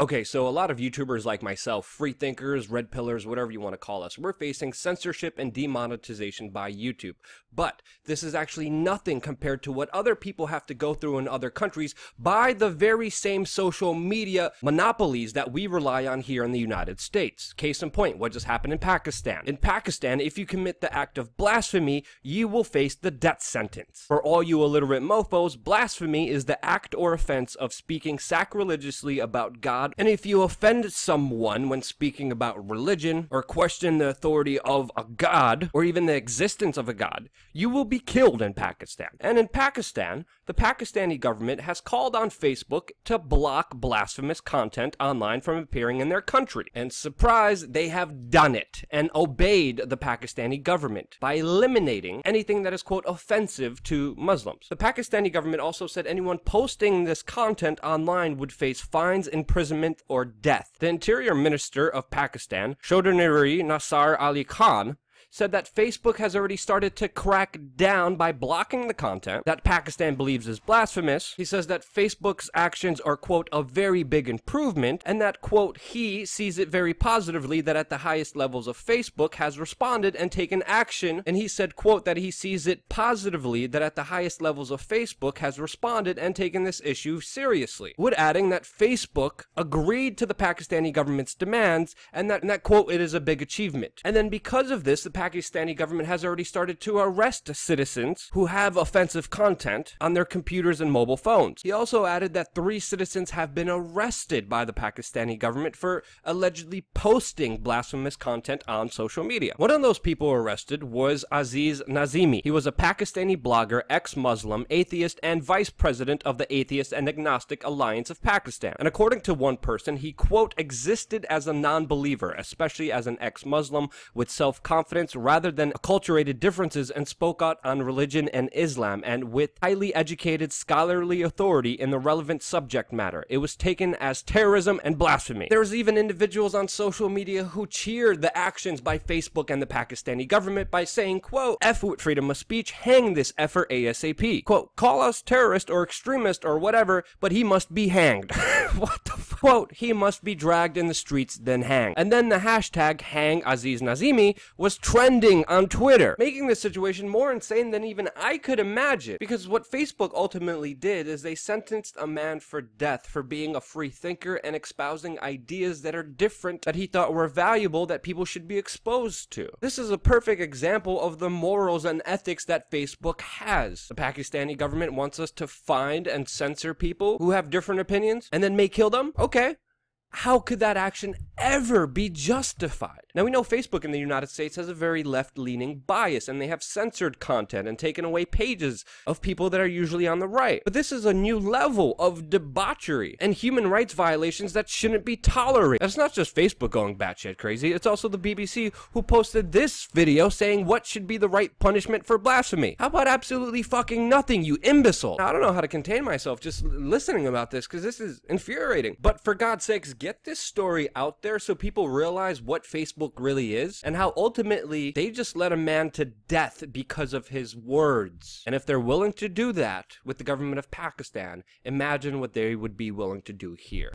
Okay, so a lot of YouTubers like myself, free thinkers, red pillars, whatever you want to call us, we're facing censorship and demonetization by YouTube. But this is actually nothing compared to what other people have to go through in other countries by the very same social media monopolies that we rely on here in the United States. Case in point, what just happened in Pakistan. In Pakistan, if you commit the act of blasphemy, you will face the death sentence. For all you illiterate mofos, blasphemy is the act or offense of speaking sacrilegiously about God. And if you offend someone when speaking about religion, or question the authority of a god, or even the existence of a god, you will be killed in Pakistan. And in Pakistan, the Pakistani government has called on Facebook to block blasphemous content online from appearing in their country. And surprise, they have done it, and obeyed the Pakistani government by eliminating anything that is, quote, offensive to Muslims. The Pakistani government also said anyone posting this content online would face fines, imprisonment, or death. The Interior Minister of Pakistan, Chaudhry Nasar Ali Khan, said that Facebook has already started to crack down by blocking the content that Pakistan believes is blasphemous. He says that Facebook's actions are, quote, a very big improvement, and that, quote, he sees it very positively that at the highest levels of Facebook has responded and taken action, and he said, quote, that he sees it positively that at the highest levels of Facebook has responded and taken this issue seriously. Wood adding that Facebook agreed to the Pakistani government's demands, and that, quote, it is a big achievement. And then because of this, the Pakistani government has already started to arrest citizens who have offensive content on their computers and mobile phones. He also added that 3 citizens have been arrested by the Pakistani government for allegedly posting blasphemous content on social media. One of those people arrested was Aziz Nazimi. He was a Pakistani blogger, ex-Muslim, atheist, and vice president of the Atheist and Agnostic Alliance of Pakistan. And according to one person, he, quote, existed as a non-believer, especially as an ex-Muslim, with self-confidence rather than acculturated differences, and spoke out on religion and Islam, and with highly educated scholarly authority in the relevant subject matter. It was taken as terrorism and blasphemy. There's even individuals on social media who cheered the actions by Facebook and the Pakistani government by saying, quote, F with freedom of speech, hang this effer ASAP. Quote, call us terrorist or extremist or whatever, but he must be hanged. What the fuck? Quote, he must be dragged in the streets, then hanged. And then the hashtag hang Aziz Nazimi was trending on Twitter, making this situation more insane than even I could imagine. Because what Facebook ultimately did is they sentenced a man for death for being a free thinker and espousing ideas that are different, that he thought were valuable, that people should be exposed to. This is a perfect example of the morals and ethics that Facebook has. The Pakistani government wants us to find and censor people who have different opinions and then may kill them? Okay. How could that action ever be justified? Now, we know Facebook in the United States has a very left-leaning bias, and they have censored content and taken away pages of people that are usually on the right. But this is a new level of debauchery and human rights violations that shouldn't be tolerated. It's not just Facebook going batshit crazy, it's also the BBC who posted this video saying what should be the right punishment for blasphemy. How about absolutely fucking nothing, you imbecile? Now, I don't know how to contain myself just listening about this, because this is infuriating. But for God's sakes, get this story out there so people realize what Facebook really is, and how ultimately they just led a man to death because of his words. And if they're willing to do that with the government of Pakistan, imagine what they would be willing to do here.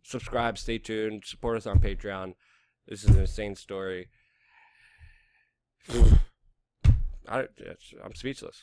Subscribe, stay tuned, support us on Patreon. This is an insane story. I'm speechless.